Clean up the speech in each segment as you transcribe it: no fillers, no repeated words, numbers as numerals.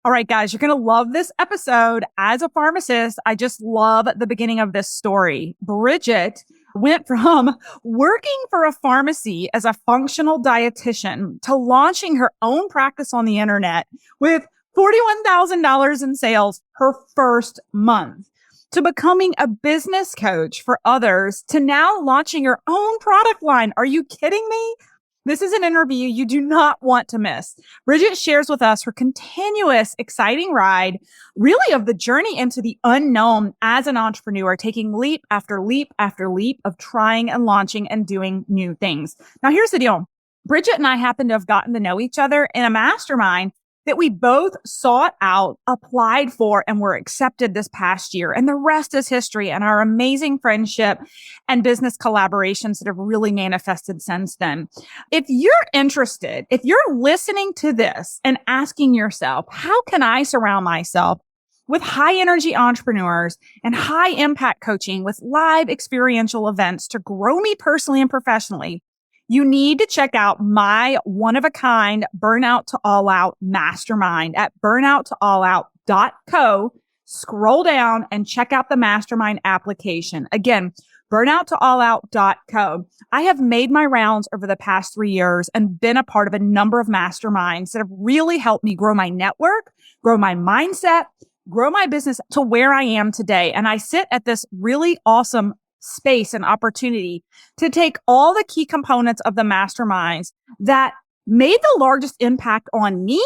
All right, guys, you're going to love this episode. As a pharmacist, I just love the beginning of this story. Bridgitte went from working for a pharmacy as a functional dietitian to launching her own practice on the internet with $41,000 in sales her first month, to becoming a business coach for others, to now launching your own product line. Are you kidding me? This is an interview you do not want to miss. Bridgitte shares with us her continuous, exciting ride, really of the journey into the unknown as an entrepreneur, taking leap after leap after leap of trying and launching and doing new things. Now, here's the deal. Bridgitte and I happen to have gotten to know each other in a mastermind that we both sought out, applied for, and were accepted this past year. And the rest is history and our amazing friendship and business collaborations that have really manifested since then. If you're interested, if you're listening to this and asking yourself, how can I surround myself with high energy entrepreneurs and high impact coaching with live experiential events to grow me personally and professionally, you need to check out my one-of-a-kind Burnout to All Out mastermind at burnouttoallout.co. Scroll down and check out the mastermind application. Again, burnouttoallout.co. I have made my rounds over the past 3 years and been a part of a number of masterminds that have really helped me grow my network, grow my mindset, grow my business to where I am today. And I sit at this really awesome space and opportunity to take all the key components of the masterminds that made the largest impact on me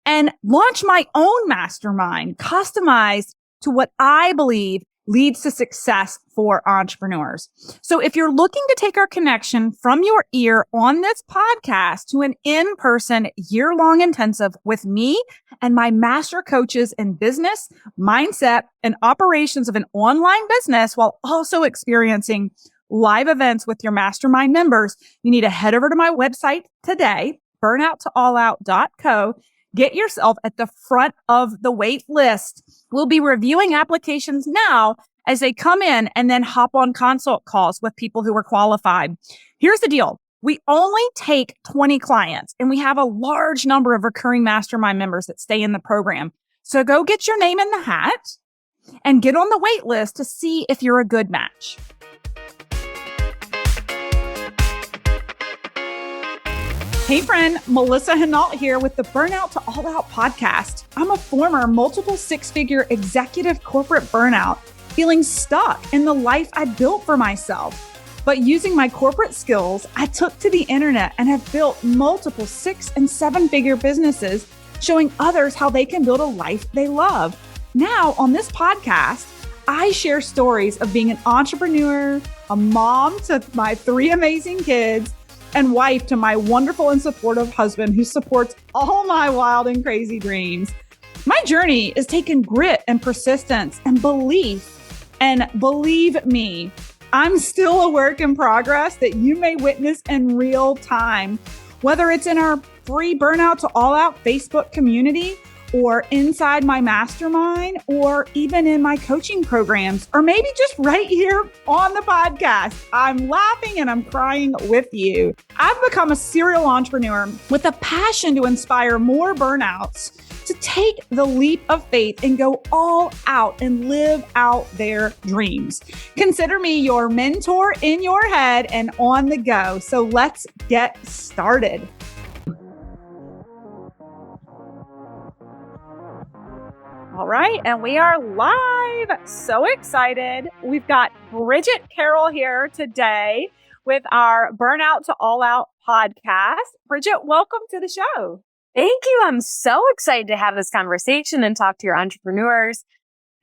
and launch my own mastermind customized to what I believe leads to success for entrepreneurs. So if you're looking to take our connection from your ear on this podcast to an in-person year-long intensive with me and my master coaches in business, mindset, and operations of an online business while also experiencing live events with your mastermind members, you need to head over to my website today, burnouttoallout.co. Get yourself at the front of the wait list. We'll be reviewing applications now as they come in and then hop on consult calls with people who are qualified. Here's the deal. We only take 20 clients and we have a large number of recurring mastermind members that stay in the program. So go get your name in the hat and get on the wait list to see if you're a good match. Hey friend, Melissa Hinault here with the Burnout to All Out podcast. I'm a former multiple six-figure executive corporate burnout, feeling stuck in the life I built for myself. But using my corporate skills, I took to the internet and have built multiple 6- and 7-figure businesses, showing others how they can build a life they love. Now, on this podcast, I share stories of being an entrepreneur, a mom to my 3 amazing kids, and wife to my wonderful and supportive husband who supports all my wild and crazy dreams. My journey is taking grit and persistence and belief. And believe me, I'm still a work in progress that you may witness in real time, whether it's in our free Burnout to All Out Facebook community or inside my mastermind, or even in my coaching programs, or maybe just right here on the podcast. I'm laughing and I'm crying with you. I've become a serial entrepreneur with a passion to inspire more burnouts to take the leap of faith and go all out and live out their dreams. Consider me your mentor in your head and on the go. So let's get started. All right, and we are live. So excited. We've got Bridgitte Carroll here today with our Burnout to All Out podcast. Bridgitte, welcome to the show. Thank you. I'm so excited to have this conversation and talk to your entrepreneurs.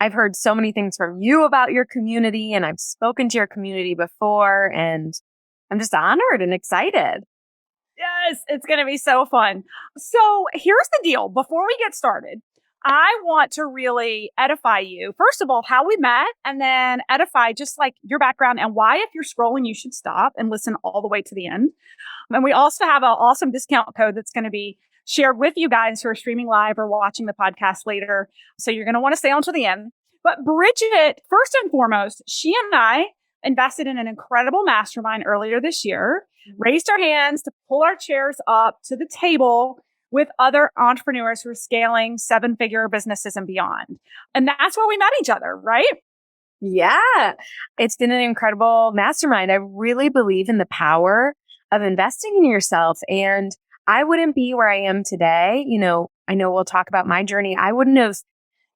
I've heard so many things from you about your community, and I've spoken to your community before, and I'm just honored and excited. Yes, it's going to be so fun. So here's the deal. Before we get started, I want to really edify you. First of all, how we met, and then edify just like your background and why, if you're scrolling, you should stop and listen all the way to the end. And we also have an awesome discount code that's going to be shared with you guys who are streaming live or watching the podcast later. So you're going to want to stay on to the end. But Bridgitte, first and foremost, she and I invested in an incredible mastermind earlier this year, raised our hands to pull our chairs up to the table, with other entrepreneurs who are scaling 7-figure businesses and beyond. And that's where we met each other, right? Yeah, it's been an incredible mastermind. I really believe in the power of investing in yourself. And I wouldn't be where I am today. I know we'll talk about my journey. I wouldn't have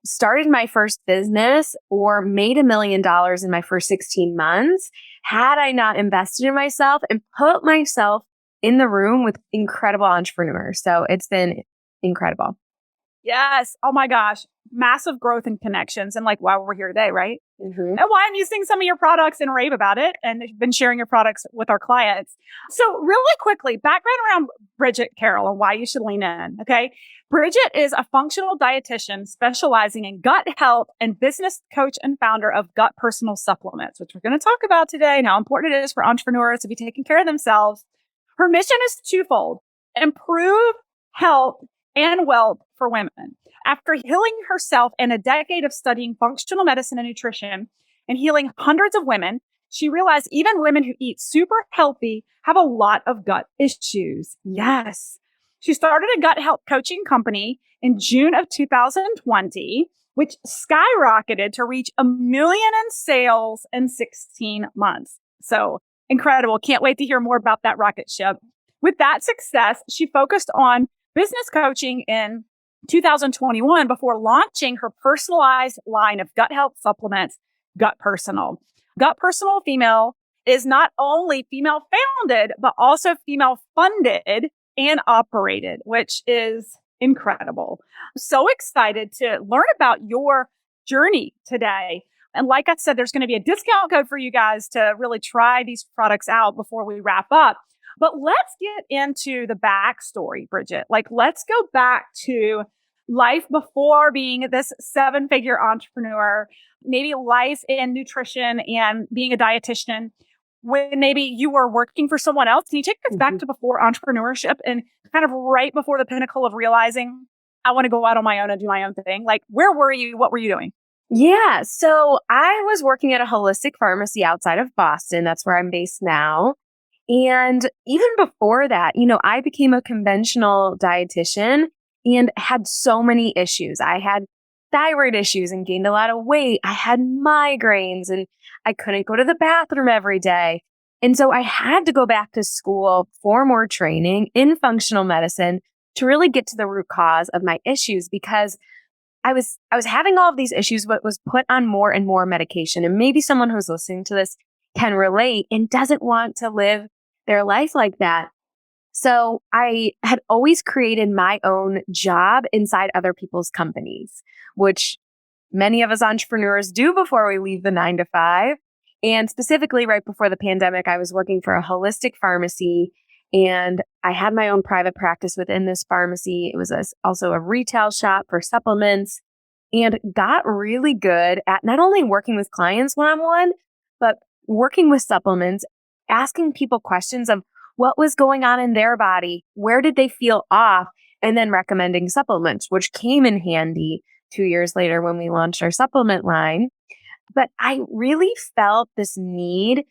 started my first business or made $1 million in my first 16 months had I not invested in myself and put myself in the room with incredible entrepreneurs. So it's been incredible. Yes. Oh my gosh. Massive growth and connections. And like why we're here today, right? Mm-hmm. And why I'm using some of your products and rave about it and been sharing your products with our clients. So really quickly, background around Bridgitte, Carroll, and why you should lean in. Okay. Bridgitte is a functional dietitian specializing in gut health and business coach and founder of Gut Personal Supplements, which we're going to talk about today and how important it is for entrepreneurs to be taking care of themselves. Her mission is twofold: improve health and wealth for women. After healing herself and a decade of studying functional medicine and nutrition and healing hundreds of women, she realized even women who eat super healthy have a lot of gut issues. Yes. She started a gut health coaching company in June of 2020, which skyrocketed to reach $1 million in sales in 16 months. So incredible. Can't wait to hear more about that rocket ship. With that success, she focused on business coaching in 2021 before launching her personalized line of gut health supplements, Gut Personal. Gut Personal Female is not only female founded, but also female funded and operated, which is incredible. So excited to learn about your journey today. And like I said, there's going to be a discount code for you guys to really try these products out before we wrap up. But let's get into the backstory, Bridgitte. Like, let's go back to life before being this 7-figure entrepreneur, maybe life in nutrition and being a dietitian, when maybe you were working for someone else. Can you take us back to before entrepreneurship and kind of right before the pinnacle of realizing I want to go out on my own and do my own thing? Like, where were you? What were you doing? Yeah. So I was working at a holistic pharmacy outside of Boston. That's where I'm based now. And even before that, I became a conventional dietitian and had so many issues. I had thyroid issues and gained a lot of weight. I had migraines and I couldn't go to the bathroom every day. And so I had to go back to school for more training in functional medicine to really get to the root cause of my issues, because I was having all of these issues, but was put on more and more medication. And maybe someone who's listening to this can relate and doesn't want to live their life like that. So I had always created my own job inside other people's companies, which many of us entrepreneurs do before we leave the 9 to 5. And specifically right before the pandemic, I was working for a holistic pharmacy and I had my own private practice within this pharmacy. It was also a retail shop for supplements, and got really good at not only working with clients one-on-one, but working with supplements, asking people questions of what was going on in their body, where did they feel off, and then recommending supplements, which came in handy 2 years later when we launched our supplement line. But I really felt this need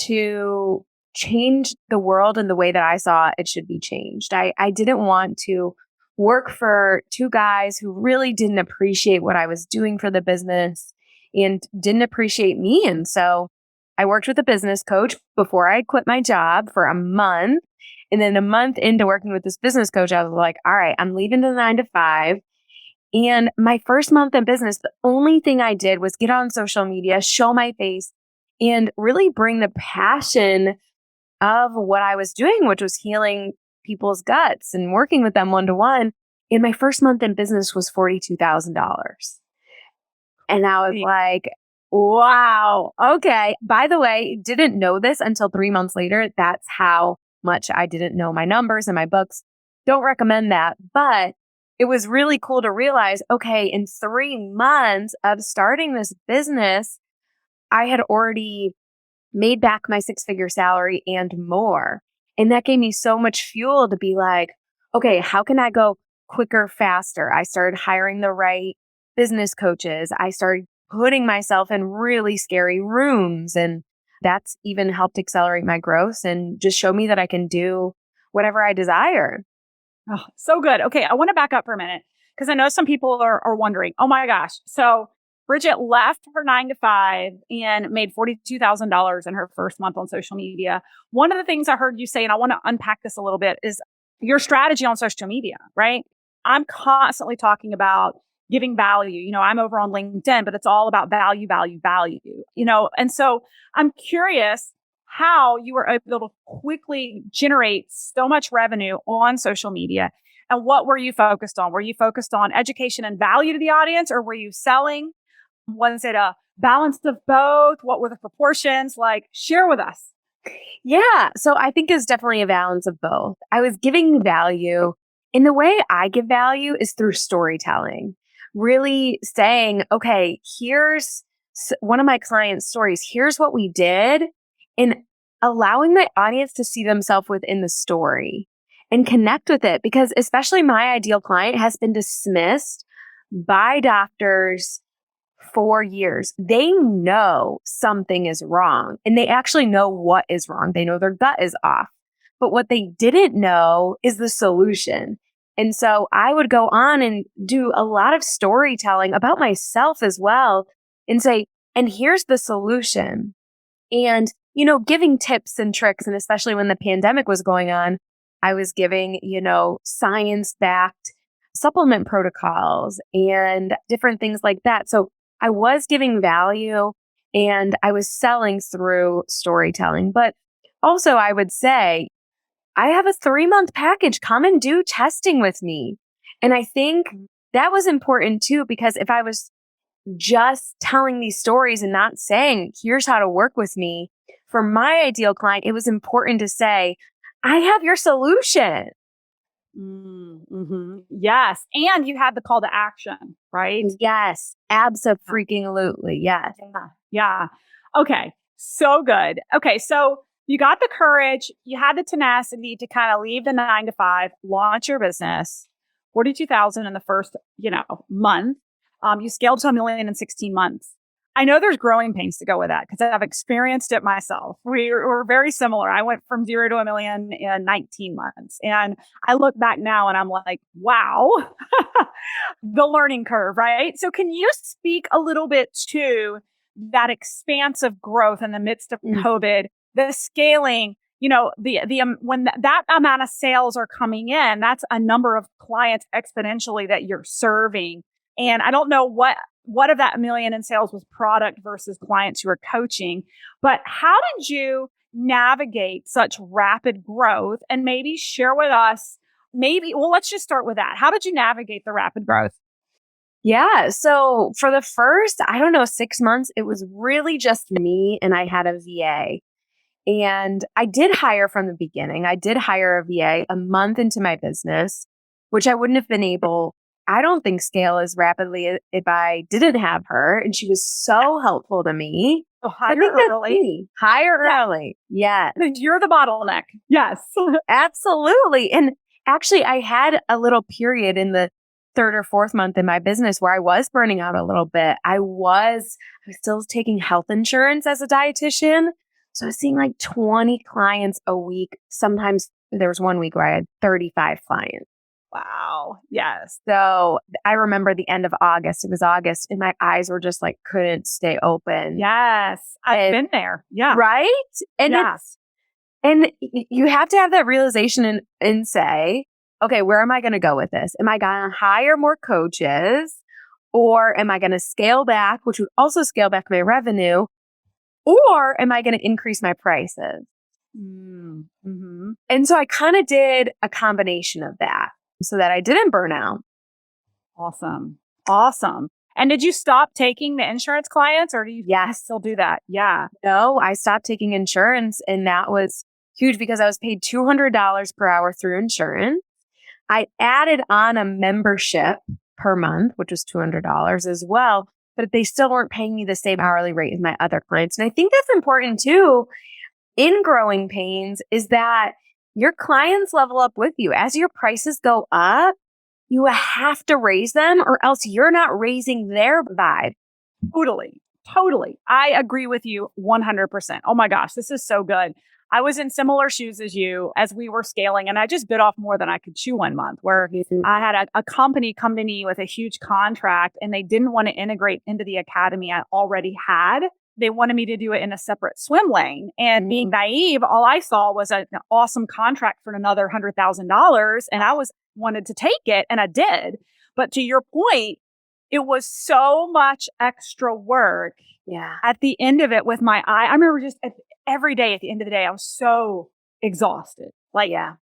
to change the world in the way that I saw it should be changed. I didn't want to work for two guys who really didn't appreciate what I was doing for the business and didn't appreciate me. And so I worked with a business coach before I quit my job for a month. And then a month into working with this business coach, I was like, all right, I'm leaving the 9 to 5. And my first month in business, the only thing I did was get on social media, show my face, and really bring the passion of what I was doing, which was healing people's guts and working with them one-to-one. And my first month in business was $42,000. And I was like, wow, okay. By the way, didn't know this until 3 months later. That's how much I didn't know my numbers and my books. Don't recommend that. But it was really cool to realize, okay, in 3 months of starting this business, I had already made back my 6-figure salary and more. And that gave me so much fuel to be like, okay, how can I go quicker, faster? I started hiring the right business coaches. I started putting myself in really scary rooms. And that's even helped accelerate my growth and just show me that I can do whatever I desire. Oh, so good. Okay. I want to back up for a minute because I know some people are wondering, oh my gosh. So Bridgitte left her 9 to 5 and made $42,000 in her first month on social media. One of the things I heard you say, and I want to unpack this a little bit, is your strategy on social media, right? I'm constantly talking about giving value. I'm over on LinkedIn, but it's all about value, value, value, and so I'm curious how you were able to quickly generate so much revenue on social media. And what were you focused on? Were you focused on education and value to the audience, or were you selling? Was it a balance of both? What were the proportions? Like, share with us. Yeah. So I think it's definitely a balance of both. I was giving value. And the way I give value is through storytelling, really saying, okay, here's one of my clients' stories. Here's what we did. And allowing the audience to see themselves within the story and connect with it. Because especially my ideal client has been dismissed by doctors for years. They know something is wrong and they actually know what is wrong. They know their gut is off. But what they didn't know is the solution. And so I would go on and do a lot of storytelling about myself as well and say, and here's the solution. And, giving tips and tricks. And especially when the pandemic was going on, I was giving, science-backed supplement protocols and different things like that. So I was giving value and I was selling through storytelling. But also I would say, I have a 3-month package. Come and do testing with me. And I think that was important too, because if I was just telling these stories and not saying, here's how to work with me, for my ideal client, it was important to say, I have your solution. Mm-hmm. Yes. And you had the call to action, right? Yes. Abso-freaking-lutely. Yes. Yeah. Okay. So good. Okay. So you got the courage, you had the tenacity to kind of leave the 9 to 5, launch your business, 42,000 in the first, month. You scaled to $1 million in 16 months. I know there's growing pains to go with that because I've experienced it myself. We're very similar. I went from 0 to $1 million in 19 months. And I look back now and I'm like, wow, the learning curve, right? So can you speak a little bit to that expansive growth in the midst of COVID, the scaling, when that amount of sales are coming in, that's a number of clients exponentially that you're serving. And I don't know what of that $1 million in sales was product versus clients you were coaching, but how did you navigate such rapid growth? And maybe share with us, let's just start with that. How did you navigate the rapid growth? Yeah. So for the first, 6 months, it was really just me and I had a VA. And I did hire from the beginning. I did hire a VA a month into my business, which I wouldn't have been able, I don't think, scale as rapidly if I didn't have her. And she was so helpful to me. So hire early. Hire early. Yeah. You're the bottleneck. Yes. Absolutely. And actually, I had a little period in the 3rd or 4th month in my business where I was burning out a little bit. I was still taking health insurance as a dietitian. So I was seeing like 20 clients a week. Sometimes there was one week where I had 35 clients. Wow. Yes. So I remember the end of August. It was August and my eyes were just like, couldn't stay open. Yes. I've been there. Yeah. Right? And yes. And you have to have that realization and say, okay, where am I going to go with this? Am I going to hire more coaches, or am I going to scale back, which would also scale back my revenue, or am I going to increase my prices? Mm-hmm. And so I kind of did a combination of that so that I didn't burn out. Awesome. And did you stop taking the insurance clients, or do you still do that? Yeah. No, I stopped taking insurance, and that was huge because I was paid $200 per hour through insurance. I added on a membership per month, which was $200 as well, but they still weren't paying me the same hourly rate as my other clients. And I think that's important too in growing pains, is that your clients level up with you. As your prices go up, you have to raise them, or else you're not raising their vibe. Totally. I agree with you 100%. Oh my gosh, this is so good. I was in similar shoes as you as we were scaling, and I just bit off more than I could chew one month, where I had a company come to me with a huge contract and they didn't want to integrate into the academy I already had. They wanted me to do it in a separate swim lane. And being naive, all I saw was an awesome contract for another $100,000. And I wanted to take it, and I did. But to your point, it was so much extra work. Yeah. At the end of it with my eye, I remember just every day at the end of the day, I was so exhausted,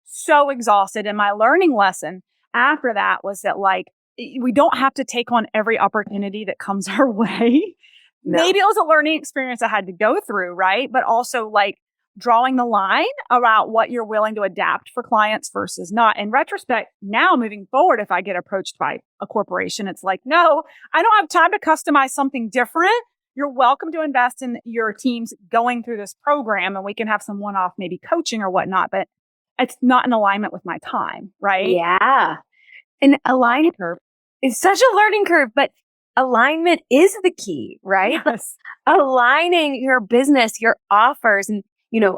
so exhausted. And my learning lesson after that was that we don't have to take on every opportunity that comes our way. No. Maybe it was a learning experience I had to go through, right? But also drawing the line about what you're willing to adapt for clients versus not. In retrospect, now moving forward, if I get approached by a corporation, it's no, I don't have time to customize something different. You're welcome to invest in your teams going through this program, and we can have some one-off maybe coaching or whatnot, but it's not in alignment with my time, right? Yeah. And alignment curve is such a learning curve, but alignment is the key, right? Yes. Aligning your business, your offers. And,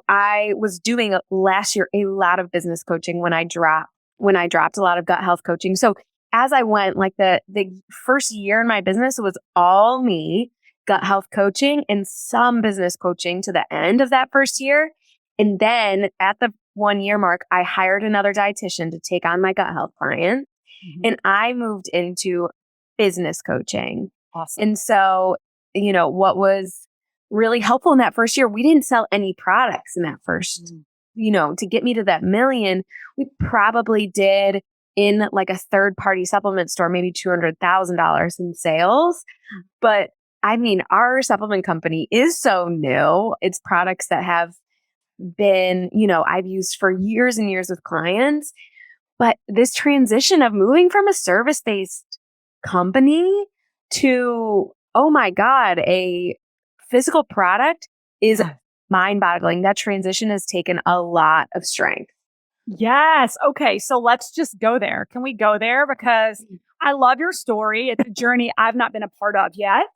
I was doing last year a lot of business coaching when I dropped a lot of gut health coaching. So as I went, the first year in my business, it was all me, gut health coaching and some business coaching to the end of that first year. And then at the 1 year mark, I hired another dietitian to take on my gut health client. Mm-hmm. And I moved into business coaching. Awesome. And so, what was really helpful in that first year, we didn't sell any products in that first, to get me to that million, we probably did in a third party supplement store, maybe $200,000 in sales. But our supplement company is so new. It's products that have been, I've used for years and years with clients. But this transition of moving from a service-based company to, oh my God, a physical product is mind-boggling. That transition has taken a lot of strength. Yes. Okay. So let's just go there. Can we go there? Because I love your story. It's a journey I've not been a part of yet.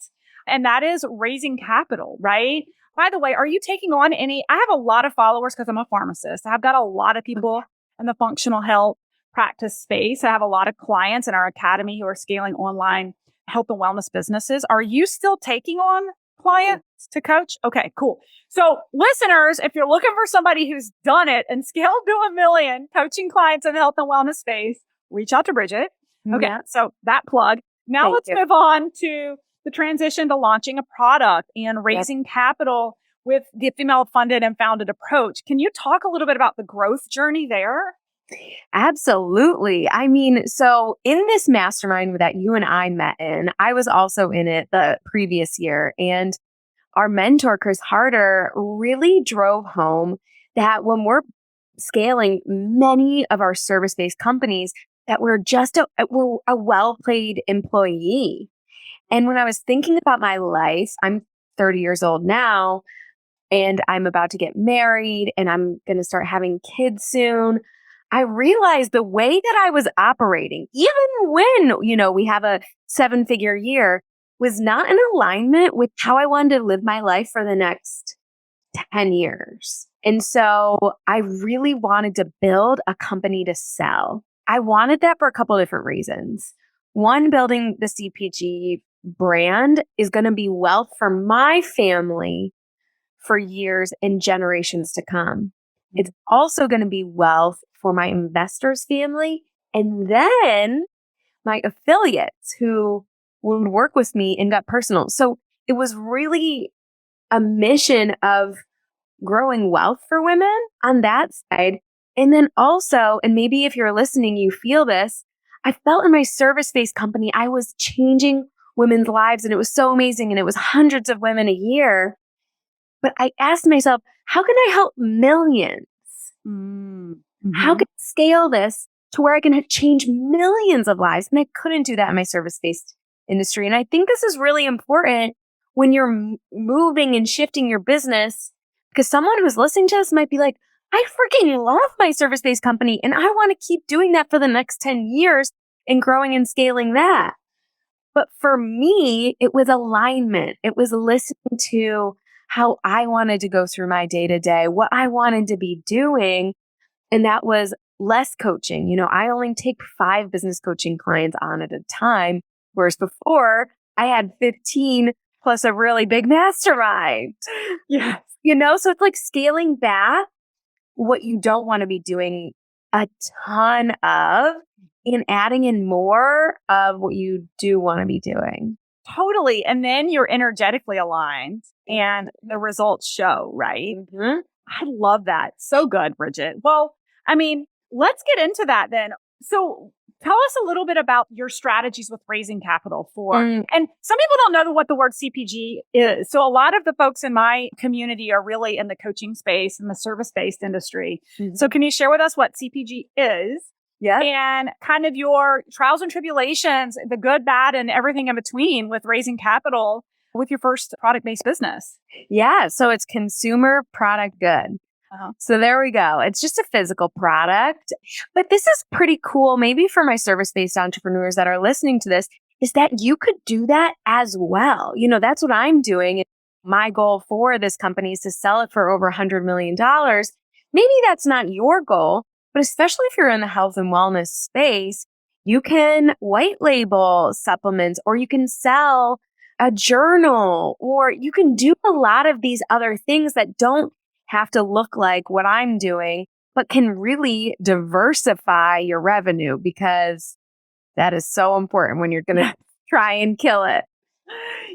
And that is raising capital, right? By the way, are you taking on I have a lot of followers because I'm a pharmacist. I've got a lot of people in the functional health practice space. I have a lot of clients in our academy who are scaling online health and wellness businesses. Are you still taking on clients to coach? Okay, cool. So listeners, if you're looking for somebody who's done it and scaled to $1 million coaching clients in the health and wellness space, reach out to Bridgitte. Okay, so that plug. Now let's move on to the transition to launching a product and raising capital with the female funded and founded approach. Can you talk a little bit about the growth journey there? Absolutely. So in this mastermind that you and I met in, I was also in it the previous year. And our mentor, Chris Harder, really drove home that when we're scaling many of our service-based companies, that we're a well-paid employee. And when I was thinking about my life, I'm 30 years old now, and I'm about to get married, and I'm going to start having kids soon. I realized the way that I was operating, even when, we have a 7-figure year, was not in alignment with how I wanted to live my life for the next 10 years. And so I really wanted to build a company to sell. I wanted that for a couple of different reasons. One, building the CPG brand is going to be wealth for my family for years and generations to come. It's also going to be wealth for my investors' family, and then my affiliates who would work with me and got personal. So it was really a mission of growing wealth for women on that side. And then also, and maybe if you're listening, you feel this, I felt in my service-based company, I was changing women's lives, and it was so amazing. And it was hundreds of women a year. But I asked myself, how can I help millions? Mm-hmm. How can I scale this to where I can change millions of lives? And I couldn't do that in my service-based industry. And I think this is really important when you're moving and shifting your business, because someone who's listening to this might be like, I freaking love my service-based company, and I want to keep doing that for the next 10 years and growing and scaling that. But for me, it was alignment. It was listening to how I wanted to go through my day to day, what I wanted to be doing. And that was less coaching. I only take 5 business coaching clients on at a time, whereas before I had 15 plus a really big mastermind. Yes. So it's like scaling back what you don't want to be doing a ton of and adding in more of what you do want to be doing. Totally. And then you're energetically aligned and the results show, right? Mm-hmm. I love that. So good, Bridgitte. Well, let's get into that then. So tell us a little bit about your strategies with raising capital and some people don't know what the word CPG is. So a lot of the folks in my community are really in the coaching space and the service-based industry. Mm-hmm. So can you share with us what CPG is? Yeah. And kind of your trials and tribulations, the good, bad, and everything in between with raising capital with your first product-based business? Yeah. So it's consumer product good. Uh-huh. So there we go. It's just a physical product. But this is pretty cool, maybe for my service-based entrepreneurs that are listening to this, is that you could do that as well. That's what I'm doing. My goal for this company is to sell it for over $100 million. Maybe that's not your goal, but especially if you're in the health and wellness space, you can white label supplements, or you can sell a journal, or you can do a lot of these other things that don't have to look like what I'm doing, but can really diversify your revenue, because that is so important when you're going to try and kill it.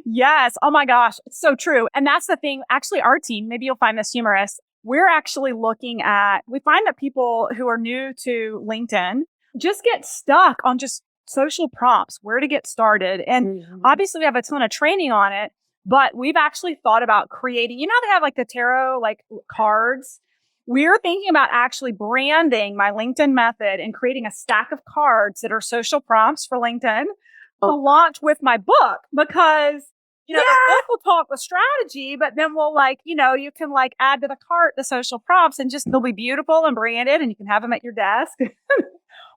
Yes. Oh my gosh. It's so true. And that's the thing. Actually, our team, maybe you'll find this humorous. We're actually we find that people who are new to LinkedIn just get stuck on just social prompts, where to get started. And obviously we have a ton of training on it, but we've actually thought about creating, they have like the tarot, cards. We're thinking about actually branding my LinkedIn method and creating a stack of cards that are social prompts for LinkedIn to launch with my book, because the book will talk with strategy, but then we'll you can add to the cart the social prompts, and just they'll be beautiful and branded, and you can have them at your desk.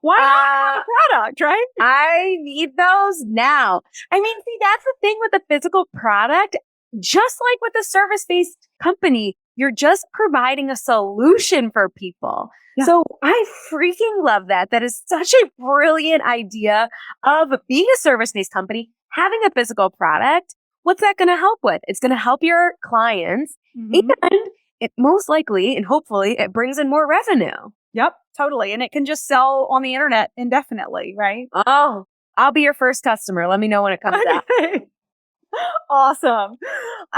Why not have a product, right? I need those now. See, that's the thing with the physical product. Just like with a service-based company, you're just providing a solution for people. Yeah. So I freaking love that. That is such a brilliant idea of being a service-based company, having a physical product. What's that going to help with? It's going to help your clients, and it most likely and hopefully it brings in more revenue. Yep, totally. And it can just sell on the internet indefinitely, right? Oh, I'll be your first customer. Let me know when it comes out. Awesome.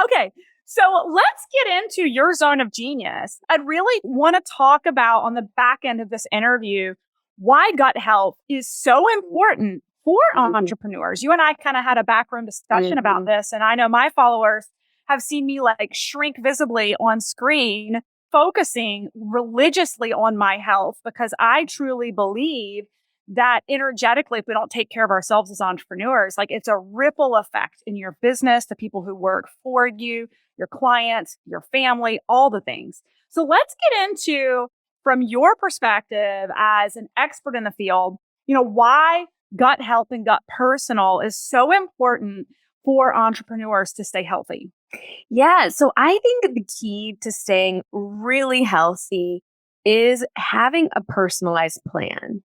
Okay. So let's get into your zone of genius. I'd really want to talk about, on the back end of this interview, why gut health is so important for entrepreneurs. You and I kind of had a backroom discussion about this. And I know my followers have seen me shrink visibly on screen, focusing religiously on my health, because I truly believe that energetically, if we don't take care of ourselves as entrepreneurs, it's a ripple effect in your business, the people who work for you, your clients, your family, all the things. So let's get into, from your perspective as an expert in the field, why gut health and gut personal is so important for entrepreneurs to stay healthy. Yeah. So I think the key to staying really healthy is having a personalized plan.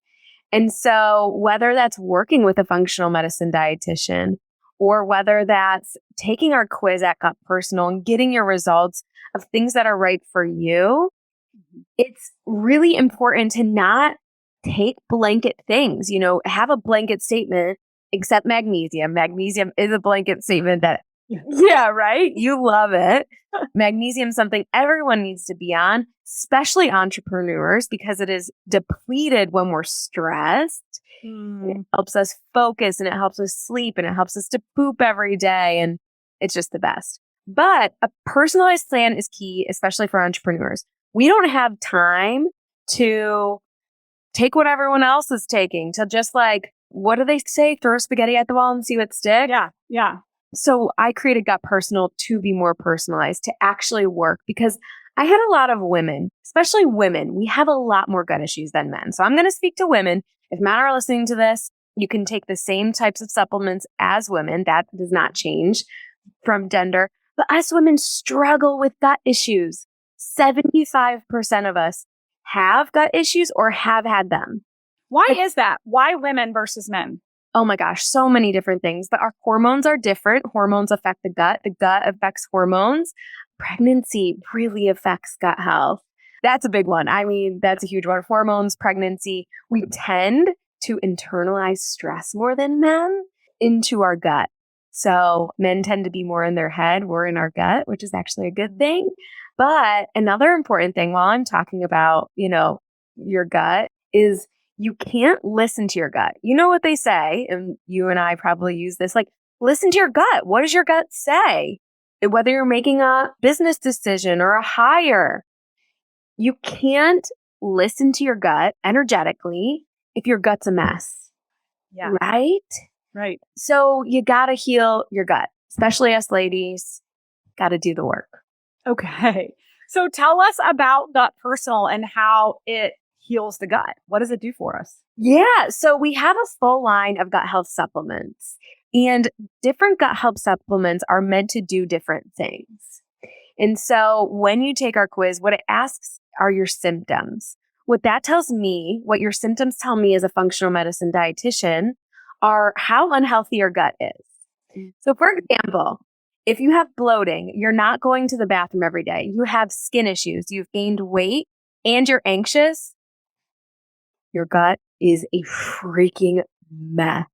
And so whether that's working with a functional medicine dietitian, or whether that's taking our quiz at Gut Personal and getting your results of things that are right for you, it's really important to not take blanket things, have a blanket statement, except magnesium. Magnesium is a blanket statement that, yeah, right? You love it. Magnesium is something everyone needs to be on, especially entrepreneurs, because it is depleted when we're stressed. It helps us focus, and it helps us sleep, and it helps us to poop every day. And it's just the best. But a personalized plan is key, especially for entrepreneurs. We don't have time to take what everyone else is taking, to just what do they say? Throw spaghetti at the wall and see what sticks. Yeah. Yeah. So I created Gut Personal to be more personalized, to actually work, because I had a lot of women, especially women. We have a lot more gut issues than men. So I'm going to speak to women. If men are listening to this, you can take the same types of supplements as women. That does not change from gender. But us women struggle with gut issues. 75% of us have gut issues or have had them. Why is that? Why women versus men? Oh my gosh, so many different things. But our hormones are different. Hormones affect the gut. The gut affects hormones. Pregnancy really affects gut health. That's a big one. I mean, that's a huge one. Hormones, pregnancy. We tend to internalize stress more than men into our gut. So men tend to be more in their head. We're in our gut, which is actually a good thing. But another important thing while I'm talking about, your gut is you can't listen to your gut. You know what they say, and you and I probably use this, like, listen to your gut. What does your gut say? Whether you're making a business decision or a hire, you can't listen to your gut energetically if your gut's a mess. Yeah. Right? Right. So you got to heal your gut, especially us ladies, got to do the work. Okay. So tell us about Gut Personal and how it heals the gut. What does it do for us? Yeah. So we have a full line of gut health supplements, and different gut health supplements are meant to do different things. And so when you take our quiz, what it asks are your symptoms. What that tells me, what your symptoms tell me as a functional medicine dietitian, are how unhealthy your gut is. So for example, if you have bloating, you're not going to the bathroom every day, you have skin issues, you've gained weight, and you're anxious, your gut is a freaking mess.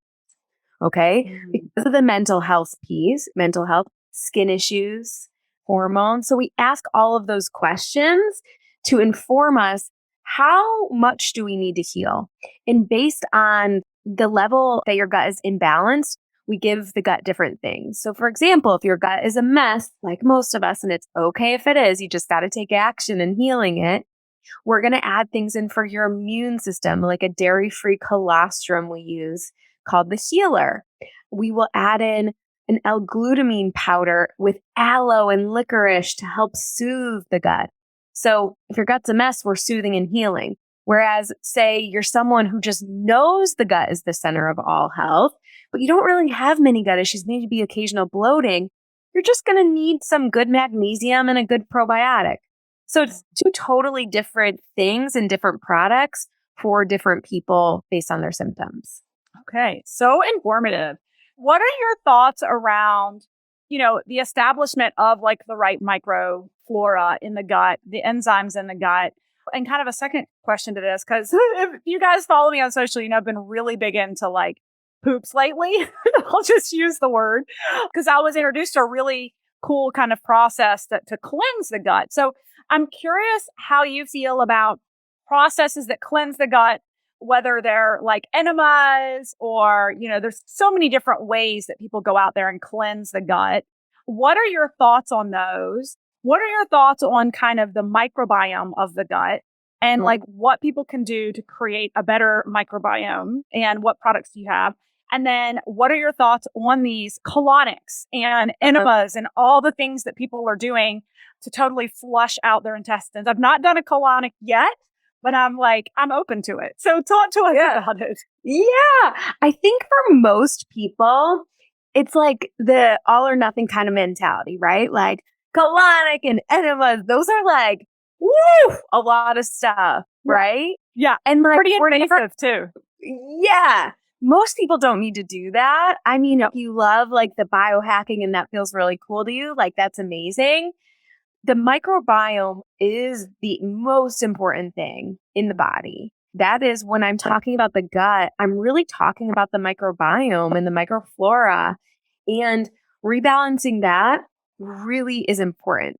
Okay? Because of the mental health piece, mental health, skin issues, hormones. So we ask all of those questions to inform us, how much do we need to heal? And based on the level that your gut is imbalanced, we give the gut different things. So for example, if your gut is a mess, like most of us, and it's okay if it is, you just got to take action in healing it, we're going to add things in for your immune system, like a dairy-free colostrum we use called the Healer. We will add in an L-glutamine powder with aloe and licorice to help soothe the gut. So if your gut's a mess, we're soothing and healing. Whereas, say you're someone who just knows the gut is the center of all health, but you don't really have many gut issues, maybe occasional bloating, you're just going to need some good magnesium and a good probiotic. So it's two totally different things and different products for different people based on their symptoms. Okay. So informative. What are your thoughts around, the establishment of like the right microflora in the gut, the enzymes in the gut? And kind of a second question to this, because if you guys follow me on social, I've been really big into like poops lately. I'll just use the word because I was introduced to a really cool kind of process to cleanse the gut. So I'm curious how you feel about processes that cleanse the gut, whether they're like enemas or, there's so many different ways that people go out there and cleanse the gut. What are your thoughts on those? What are your thoughts on kind of the microbiome of the gut and like what people can do to create a better microbiome, and what products do you have? And then what are your thoughts on these colonics and enemas and all the things that people are doing to totally flush out their intestines? I've not done a colonic yet, but I'm open to it. So talk to us about it. Yeah. I think for most people, it's like the all or nothing kind of mentality, right? Like colonic and enemas, those are like, woo, a lot of stuff, right? Yeah. And like, pretty invasive too. Yeah. Most people don't need to do that. I mean, if you love like the biohacking and that feels really cool to you, like that's amazing. The microbiome is the most important thing in the body. That is, when I'm talking about the gut, I'm really talking about the microbiome and the microflora, and rebalancing that really is important.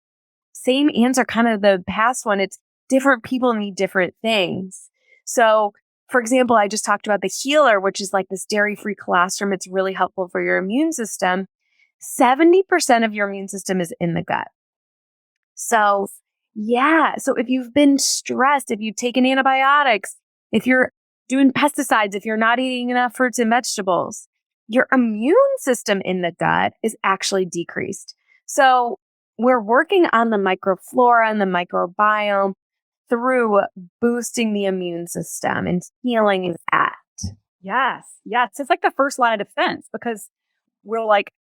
Same answer, kind of the past one. It's different people need different things. So for example, I just talked about the Healer, which is like this dairy-free colostrum. It's really helpful for your immune system. 70% of your immune system is in the gut. So yeah, so if you've been stressed, if you've taken antibiotics, if you're doing pesticides, if you're not eating enough fruits and vegetables, your immune system in the gut is actually decreased. So we're working on the microflora and the microbiome through boosting the immune system and healing that. Yes. Yeah. It's like the first line of defense, because we're like,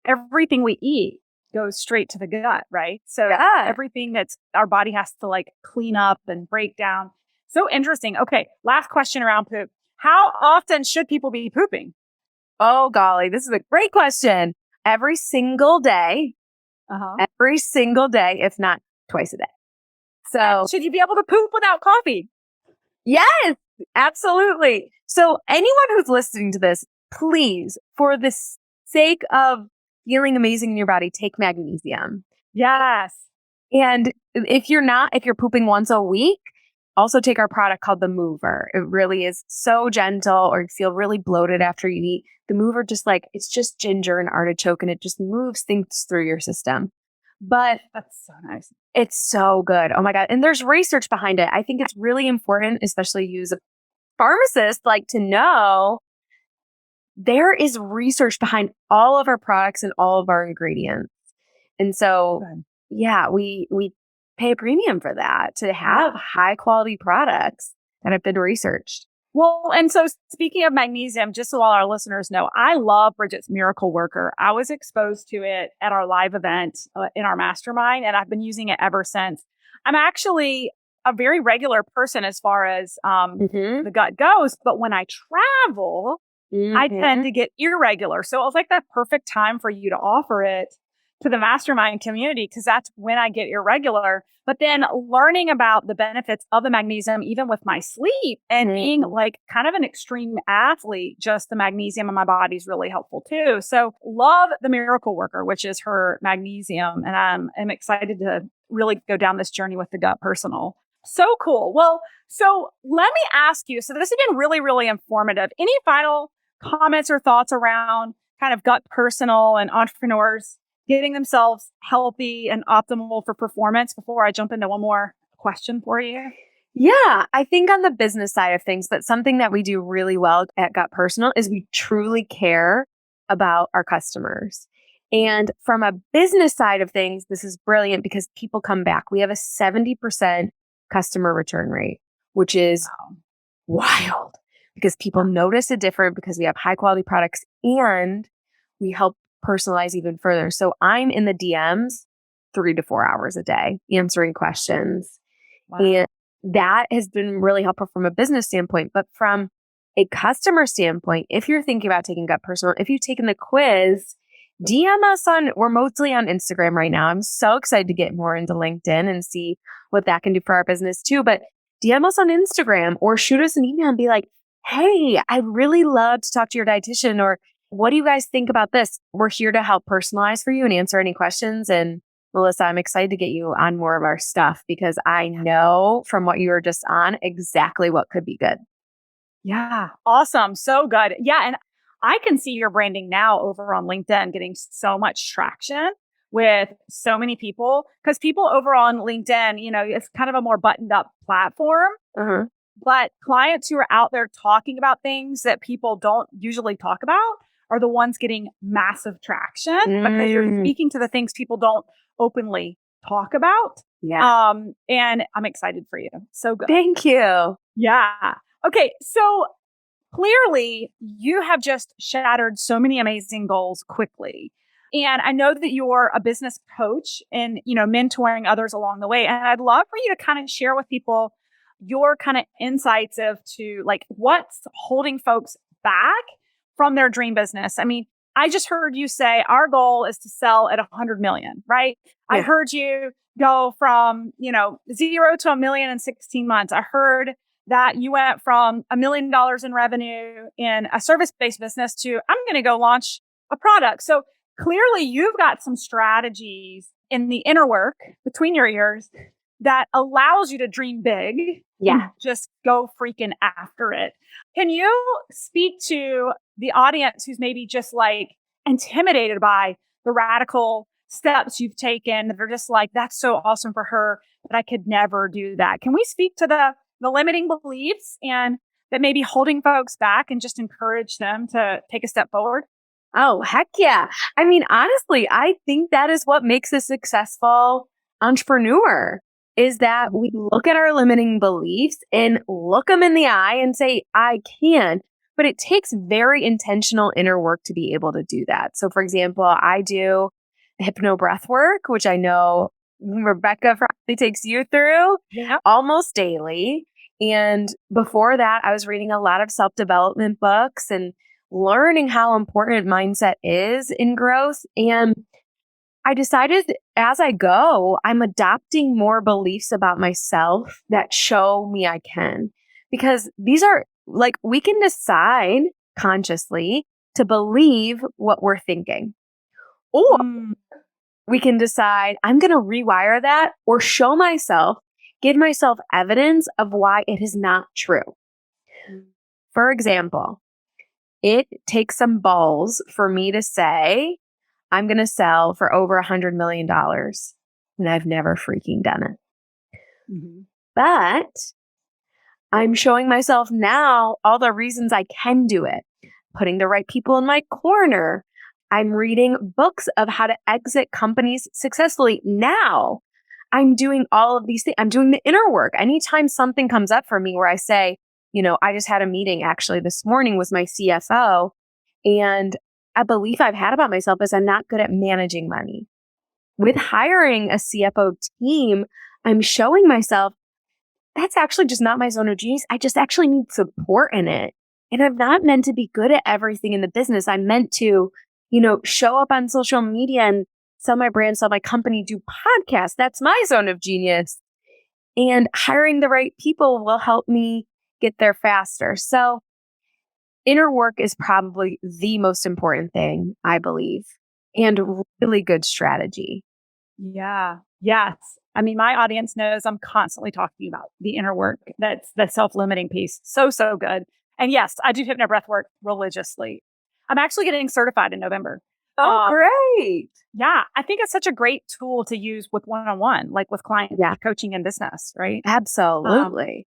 everything we eat goes straight to the gut, right? So Yeah. everything that's our body has to like clean up and break down. So interesting. Okay. Last question around poop. How often should people be pooping? Oh, golly. This is a great question. Every single day, Uh-huh. if not twice a day. So Should you be able to poop without coffee? yes, absolutely. So anyone who's listening to this, please, for the sake of feeling amazing in your body, take magnesium. Yes. And if you're pooping once a week, also take our product called the Mover. It really is so gentle, or you feel really bloated after you eat. The Mover it's just ginger and artichoke, and it just moves things through your system. But That's so nice. it's so good. Oh my God. And there's research behind it. I think it's really important, especially you as a pharmacist, like to know there is research behind all of our products and all of our ingredients. And so, Good. yeah, we pay a premium for that to have high quality products that have been researched. Well, and so speaking of magnesium, just so all our listeners know, I love Bridgette's Miracle Worker. I was exposed to it at our live event in our mastermind, and I've been using it ever since. I'm actually a very regular person as far as the gut goes, but when I travel, I tend to get irregular. So it was like that perfect time for you to offer it to the mastermind community, because that's when I get irregular. But then learning about the benefits of the magnesium, even with my sleep and being like kind of an extreme athlete, just the magnesium in my body is really helpful too. So love the Miracle Worker, which is her magnesium. And I'm excited to really go down this journey with the Gut Personal. So cool. Well, so let me ask you, so this has been really, really informative. Any final comments or thoughts around kind of Gut Personal and entrepreneurs getting themselves healthy and optimal for performance before I jump into one more question for you? Yeah, I think on the business side of things, but something that we do really well at Gut Personal is we truly care about our customers. And from a business side of things, this is brilliant because people come back. We have a 70% customer return rate, which is wild because people notice a difference because we have high quality products and we help personalize even further. So I'm in the DMs 3 to 4 hours a day answering questions. Wow. And that has been really helpful from a business standpoint. But from a customer standpoint, if you're thinking about taking Gut Personal, if you've taken the quiz, DM us we're mostly on Instagram right now. I'm so excited to get more into LinkedIn and see what that can do for our business too. But DM us on Instagram or shoot us an email and be like, hey, I'd really love to talk to your dietitian, or what do you guys think about this? We're here to help personalize for you and answer any questions. And Melissa, I'm excited to get you on more of our stuff because I know from what you were just on exactly what could be good. Yeah. Awesome. So good. Yeah. And I can see your branding now over on LinkedIn getting so much traction with so many people, because people over on LinkedIn, it's kind of a more buttoned up platform. But clients who are out there talking about things that people don't usually talk about are the ones getting massive traction because you're speaking to the things people don't openly talk about. Yeah. And I'm excited for you. So good. Thank you. Yeah. Okay. So clearly you have just shattered so many amazing goals quickly. And I know that you're a business coach and, mentoring others along the way. And I'd love for you to kind of share with people your kind of insights to like what's holding folks back from their dream business. I mean, I just heard you say our goal is to sell at 100 million, right? Yeah. I heard you go from, 0 to $1 million in 16 months. I heard that you went from $1 million in revenue in a service-based business to I'm going to go launch a product. So clearly you've got some strategies in the inner work between your ears that allows you to dream big. Yeah. Just go freaking after it. Can you speak to the audience who's maybe just like intimidated by the radical steps you've taken? They're just like, that's so awesome for her, but I could never do that. Can we speak to the limiting beliefs and that may be holding folks back and just encourage them to take a step forward? Oh, heck yeah. I mean, honestly, I think that is what makes a successful entrepreneur is that we look at our limiting beliefs and look them in the eye and say, I can. But it takes very intentional inner work to be able to do that. So for example, I do hypno breath work, which I know Rebecca probably takes you through almost daily. And before that, I was reading a lot of self-development books and learning how important mindset is in growth. And I decided as I go, I'm adopting more beliefs about myself that show me I can. Because these are like, we can decide consciously to believe what we're thinking. Or we can decide, I'm going to rewire that or show myself, give myself evidence of why it is not true. For example, it takes some balls for me to say, I'm going to sell for over $100 million. And I've never freaking done it. But I'm showing myself now all the reasons I can do it. Putting the right people in my corner. I'm reading books of how to exit companies successfully. Now I'm doing all of these things. I'm doing the inner work. Anytime something comes up for me where I say, I just had a meeting actually this morning with my CFO, and a belief I've had about myself is I'm not good at managing money. With hiring a CFO team, I'm showing myself that's actually just not my zone of genius. I just actually need support in it. And I'm not meant to be good at everything in the business. I'm meant to, show up on social media and sell my brand, sell my company, do podcasts. That's my zone of genius. And hiring the right people will help me get there faster. So inner work is probably the most important thing, I believe, and really good strategy. Yeah. Yes. I mean, my audience knows I'm constantly talking about the inner work. That's the self-limiting piece. So good. And yes, I do hypno breath work religiously. I'm actually getting certified in November. Oh, great. Yeah. I think it's such a great tool to use with one-on-one, like with client coaching and business, right? Absolutely.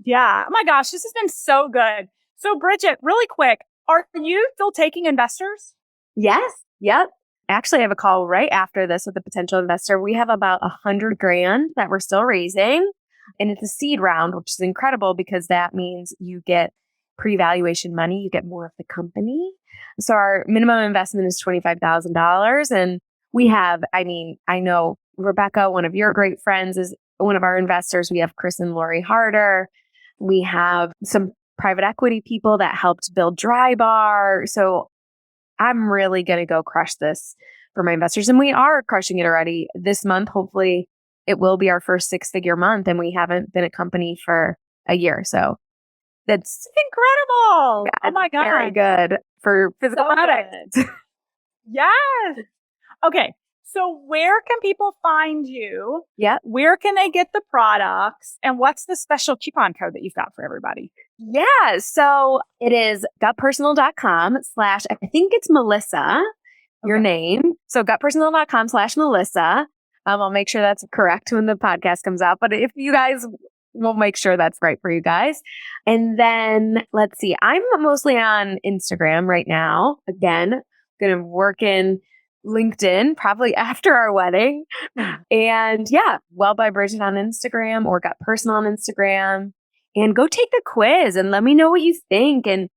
Yeah. Oh my gosh, this has been so good. So Bridgitte, really quick, are you still taking investors? Yes. Yep. Actually, I have a call right after this with a potential investor. We have about $100,000 that we're still raising, and it's a seed round, which is incredible because that means you get pre-valuation money, you get more of the company. So our minimum investment is $25,000, and we have, I know Rebecca, one of your great friends, is one of our investors. We have Chris and Lori Harder. We have some private equity people that helped build Dry Bar. So I'm really going to go crush this for my investors. And we are crushing it already this month. Hopefully it will be our first 6-figure month, and we haven't been a company for a year. So that's incredible. Oh my God. Very good for physical products. Yes. Okay. So where can people find you? Yeah. Where can they get the products? And what's the special coupon code that you've got for everybody? Yeah. So it is gutpersonal.com/ I think it's Melissa, your name. So gutpersonal.com/Melissa. I'll make sure that's correct when the podcast comes out. But if you guys, we'll make sure that's right for you guys. And then let's see, I'm mostly on Instagram right now. Again, going to work in LinkedIn probably after our wedding. And Well by Bridgitte on Instagram or Gut Personal on Instagram. And go take the quiz and let me know what you think, and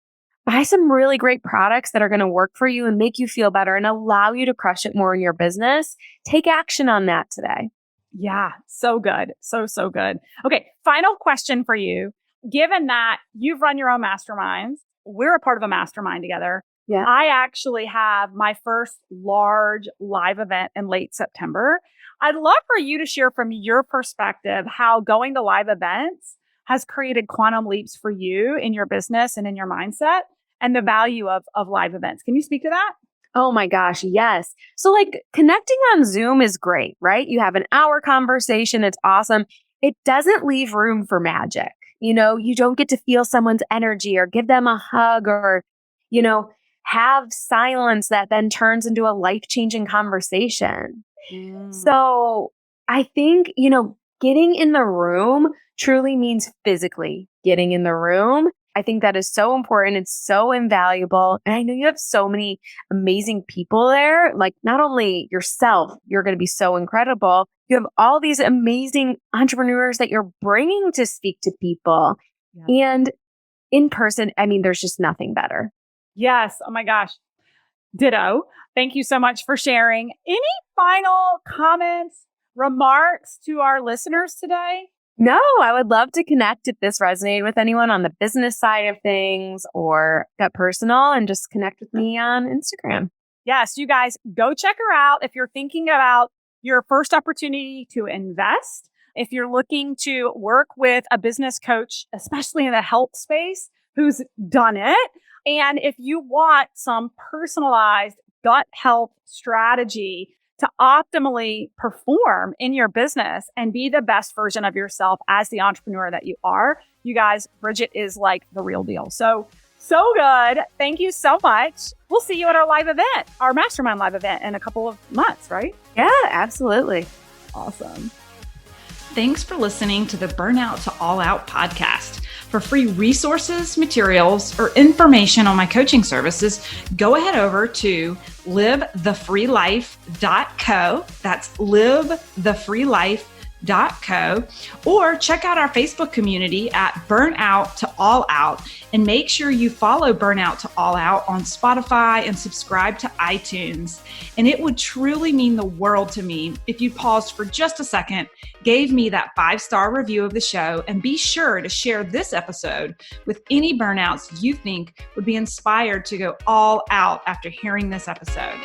buy some really great products that are going to work for you and make you feel better and allow you to crush it more in your business. Take action on that today. Yeah, so good. So good. Okay, final question for you. Given that you've run your own masterminds, we're a part of a mastermind together. Yeah. I actually have my first large live event in late September. I'd love for you to share from your perspective how going to live events has created quantum leaps for you in your business and in your mindset, and the value of live events. Can you speak to that? Oh my gosh, yes. So connecting on Zoom is great, right? You have an hour conversation. It's awesome. It doesn't leave room for magic. You don't get to feel someone's energy or give them a hug or, have silence that then turns into a life-changing conversation. So I think, getting in the room truly means physically getting in the room. I think that is so important. It's so invaluable. And I know you have so many amazing people there. Like not only yourself, you're going to be so incredible. You have all these amazing entrepreneurs that you're bringing to speak to people. Yeah. And in person, there's just nothing better. Yes. Oh my gosh. Ditto. Thank you so much for sharing. Any final comments, remarks to our listeners today? No, I would love to connect if this resonated with anyone on the business side of things or got personal, and just connect with me on Instagram. Yes, you guys go check her out if you're thinking about your first opportunity to invest. If you're looking to work with a business coach, especially in the health space, who's done it. And if you want some personalized gut health strategy to optimally perform in your business and be the best version of yourself as the entrepreneur that you are, you guys, Bridgitte is like the real deal. So good. Thank you so much. We'll see you at our live event, our mastermind live event in a couple of months, right? Yeah, absolutely. Awesome. Thanks for listening to the Burnout to All Out podcast. For free resources, materials, or information on my coaching services, go ahead over to livethefreelife.co. That's livethefreelife.co. Or check out our Facebook community at Burnout to All Out, and make sure you follow Burnout to All Out on Spotify and subscribe to iTunes. And it would truly mean the world to me if you paused for just a second, gave me that 5-star review of the show, and be sure to share this episode with any burnouts you think would be inspired to go all out after hearing this episode.